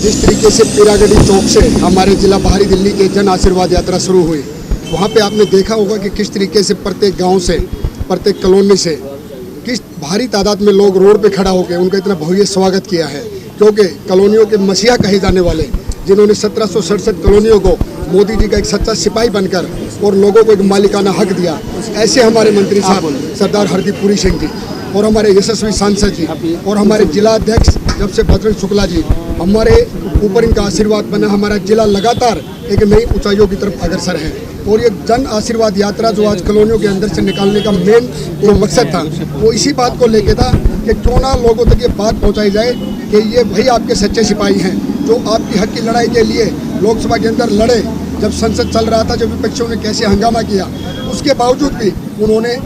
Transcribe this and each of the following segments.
जिस तरीके से पीरागढ़ी चौक से हमारे जिला बाहरी दिल्ली के जन आशीर्वाद यात्रा शुरू हुई, वहाँ पे आपने देखा होगा कि किस तरीके से प्रत्येक गांव से, प्रत्येक कॉलोनी से किस भारी तादाद में लोग रोड पे खड़ा होकर उनका इतना भव्य स्वागत किया है। क्योंकि कॉलोनियों के मसीहा कहे जाने वाले, जिन्होंने 1767 कॉलोनियों को मोदी जी का एक सच्चा सिपाही बनकर और लोगों को एक मालिकाना हक दिया, ऐसे हमारे मंत्री साहब सरदार हरदीप पुरी सिंह जी और हमारे यशस्वी सांसद जी और हमारे जिला अध्यक्ष जब से बजरंग शुक्ला जी, हमारे ऊपर इनका आशीर्वाद बना, हमारा जिला लगातार एक नई ऊंचाइयों की तरफ अग्रसर है। और ये जन आशीर्वाद यात्रा जो आज कॉलोनियों के अंदर से निकालने का मेन जो मकसद था, वो इसी बात को लेके था कि क्यों ना लोगों तक ये बात पहुंचाई जाए कि ये वही आपके सच्चे सिपाही हैं जो आपकी हक की लड़ाई के लिए लोकसभा के अंदर लड़े। जब संसद चल रहा था, जब विपक्षियों ने कैसे हंगामा किया, उसके बावजूद भी उन्होंने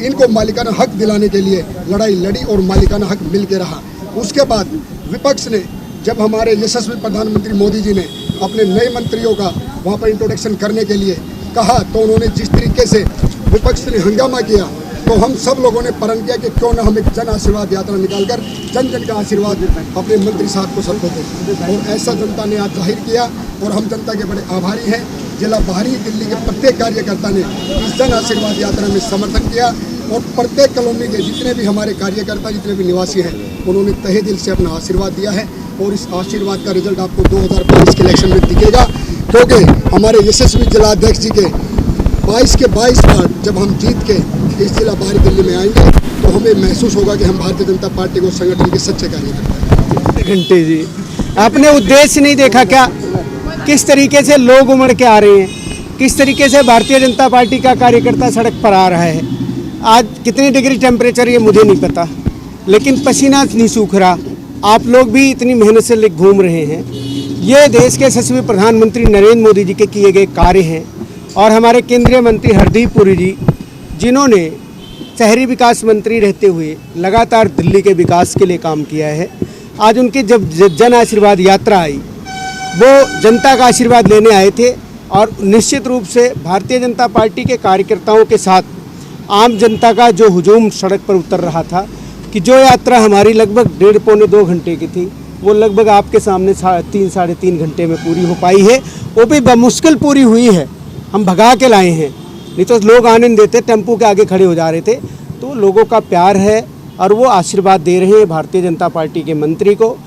इनको मालिकाना हक दिलाने के लिए लड़ाई लड़ी और मालिकाना हक मिल के रहा। उसके बाद विपक्ष ने, जब हमारे यशस्वी प्रधानमंत्री मोदी जी ने अपने नए मंत्रियों का वहाँ पर इंट्रोडक्शन करने के लिए कहा, तो उन्होंने जिस तरीके से विपक्ष ने हंगामा किया, तो हम सब लोगों ने प्रण किया कि क्यों ना हम एक जन आशीर्वाद यात्रा निकालकर जन जन का आशीर्वाद अपने मंत्री साहब को सबको दें। और ऐसा जनता ने आज जाहिर किया और हम जनता के बड़े आभारी हैं। जिला बाहरी दिल्ली के प्रत्येक कार्यकर्ता ने इस जन आशीर्वाद यात्रा में समर्थन किया और प्रत्येक कॉलोनी के जितने भी हमारे कार्यकर्ता, जितने भी निवासी हैं, उन्होंने तहे दिल से अपना आशीर्वाद दिया है। और इस आशीर्वाद का रिजल्ट आपको 2022 के इलेक्शन में दिखेगा, क्योंकि हमारे यशस्वी जिलाध्यक्ष जी के 22 के 22 वार्ड जब हम जीत के इस जिला बाहरी दिल्ली में आएंगे, तो हमें महसूस होगा कि हम भारतीय जनता पार्टी को संगठन के सच्चे कार्यकर्ता हैं। घंटे जी, आपने उद्देश्य नहीं देखा क्या? किस तरीके से लोग उमड़ के आ रहे हैं, किस तरीके से भारतीय जनता पार्टी का कार्यकर्ता सड़क पर आ रहा है। आज कितनी डिग्री टेम्परेचर ये मुझे नहीं पता, लेकिन पसीना नहीं सूख रहा। आप लोग भी इतनी मेहनत से घूम रहे हैं। ये देश के यशस्वी प्रधानमंत्री नरेंद्र मोदी जी के किए गए कार्य हैं और हमारे केंद्रीय मंत्री हरदीप पुरी जी, जिन्होंने शहरी विकास मंत्री रहते हुए लगातार दिल्ली के विकास के लिए काम किया है। आज उनकी जब जन आशीर्वाद यात्रा आई, वो जनता का आशीर्वाद लेने आए थे और निश्चित रूप से भारतीय जनता पार्टी के कार्यकर्ताओं के साथ आम जनता का जो हुजूम सड़क पर उतर रहा था, कि जो यात्रा हमारी लगभग 1.5-2 घंटे की थी, वो लगभग आपके सामने 3-3.5 घंटे में पूरी हो पाई है। वो भी बमुश्किल पूरी हुई है, हम भगा के लाए हैं, नहीं तो लोग आनंद देते, टेम्पो के आगे खड़े हो जा रहे थे। तो लोगों का प्यार है और वो आशीर्वाद दे रहे हैं भारतीय जनता पार्टी के मंत्री को,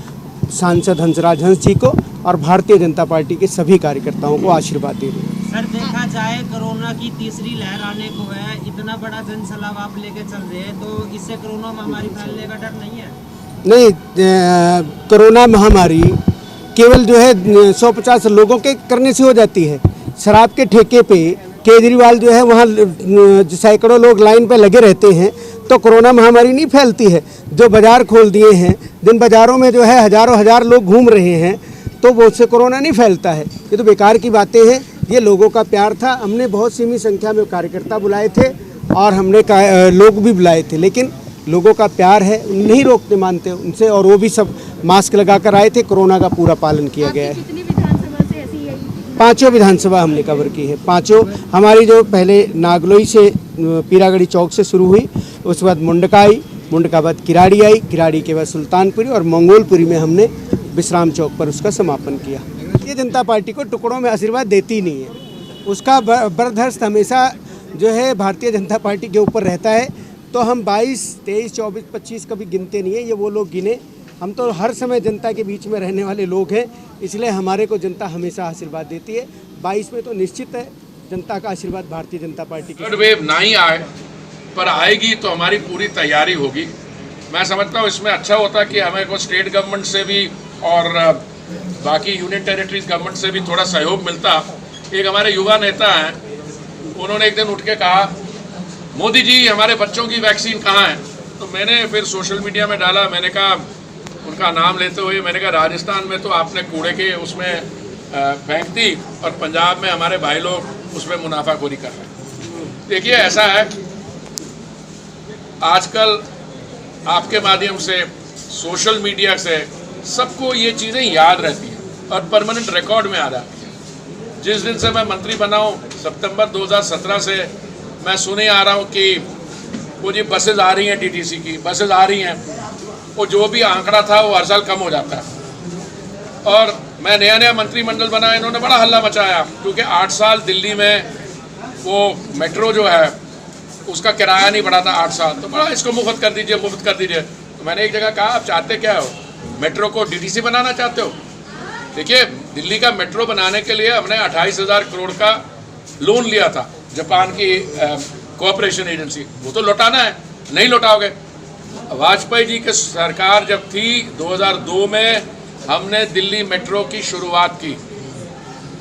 सांसद हंसराज हंस जी को और भारतीय जनता पार्टी के सभी कार्यकर्ताओं को आशीर्वाद दे रहे हैं। सर, देखा जाए कोरोना की तीसरी लहर आने को है, इतना बड़ा जनसलाब आप लेके चल रहे हैं, तो इससे कोरोना महामारी फैलने का डर नहीं है? नहीं, कोरोना महामारी केवल जो है 150 लोगों के करने से हो जाती है। शराब के ठेके पे केजरीवाल जो है वहाँ सैकड़ों लोग लाइन पे लगे रहते हैं, तो कोरोना महामारी नहीं फैलती है। जो बाज़ार खोल दिए हैं, जिन बाज़ारों में जो है हज़ारों लोग घूम रहे हैं, तो वो उससे कोरोना नहीं फैलता है। ये तो बेकार की बातें हैं। ये लोगों का प्यार था। हमने बहुत सीमित संख्या में कार्यकर्ता बुलाए थे और हमने लोग भी बुलाए थे, लेकिन लोगों का प्यार है, नहीं रोकते मानते उनसे, और वो भी सब मास्क लगाकर आए थे। कोरोना का पूरा पालन किया गया है। कितनी विधानसभा से ऐसी है? 5 विधानसभा हमने कवर की है। 5 हमारी जो पहले नागलोई से पीरागढ़ी चौक से शुरू हुई, उसके बाद मुंडका आई, मुंडका बाद किराड़ी आई, किराड़ी के बाद सुल्तानपुरी और मंगोलपुरी में हमने विश्राम चौक पर उसका समापन किया। ये जनता पार्टी को टुकड़ों में आशीर्वाद देती नहीं है, उसका बर्दस्त हमेशा जो है भारतीय जनता पार्टी के ऊपर रहता है। तो हम 22, 23, 24, 25 कभी गिनते नहीं है, ये वो लोग गिने। हम तो हर समय जनता के बीच में रहने वाले लोग हैं, इसलिए हमारे को जनता हमेशा आशीर्वाद देती है। 22 में तो निश्चित है जनता का आशीर्वाद भारतीय जनता पार्टी की। थर्ड वेव नहीं आए, पर आएगी तो हमारी पूरी तैयारी होगी। मैं समझता हूँ इसमें अच्छा होता कि हमें को स्टेट गवर्नमेंट से भी और बाकी यूनियन टेरिटरीज गवर्नमेंट से भी थोड़ा सहयोग मिलता। एक हमारे युवा नेता हैं, उन्होंने एक दिन उठ के कहा, मोदी जी हमारे बच्चों की वैक्सीन कहाँ है? तो मैंने फिर सोशल मीडिया में डाला, मैंने कहा, उनका नाम लेते हुए मैंने कहा, राजस्थान में तो आपने कूड़े के उसमें फेंक दी और पंजाब में हमारे भाई लोग उसमें मुनाफाखोरी कर रहे हैं। देखिए, ऐसा है आजकल आपके माध्यम से, सोशल मीडिया से सबको ये चीज़ें याद रहती हैं और परमानेंट रिकॉर्ड में आ जाती हैं। जिस दिन से मैं मंत्री बना हूँ, सितंबर 2017 से मैं सुने आ रहा हूँ कि वो जी बसेज आ रही हैं, DTC की बसेज आ रही हैं, वो जो भी आंकड़ा था वो हर साल कम हो जाता है। और मैं नया नया मंत्रिमंडल बना, इन्होंने बड़ा हल्ला मचाया क्योंकि 8 साल दिल्ली में वो मेट्रो जो है उसका किराया नहीं बढ़ा था 8 साल, तो बड़ा इसको मुफ्त कर दीजिए, मुफ्त कर दीजिए। तो मैंने एक जगह कहा आप चाहते क्या हो, मेट्रो को डीटीसी बनाना चाहते हो? देखिए दिल्ली का मेट्रो बनाने के लिए हमने 28,000 करोड़ का लोन लिया था जापान की कोऑपरेशन एजेंसी, वो तो लौटाना है, नहीं लौटाओगे। वाजपेयी जी की सरकार जब थी 2002 में हमने दिल्ली मेट्रो की शुरुआत की,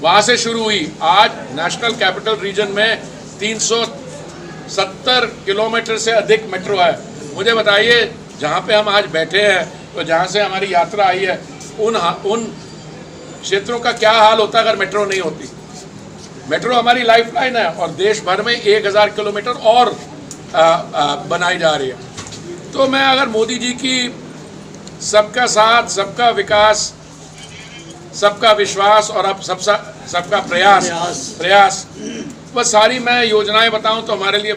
वहाँ से शुरू हुई। आज नेशनल कैपिटल रीजन में 370 किलोमीटर से अधिक मेट्रो है। मुझे बताइए जहाँ पे हम आज बैठे हैं, तो जहाँ से हमारी यात्रा आई है, उन क्षेत्रों का क्या हाल होता अगर मेट्रो नहीं होती। मेट्रो हमारी लाइफलाइन है और देश भर में 1000 किलोमीटर और बनाई जा रही है। तो मैं अगर मोदी जी की सबका साथ, सबका विकास, सबका विश्वास और अब सबका प्रयास, वह सारी मैं योजनाएं बताऊं तो हमारे लिए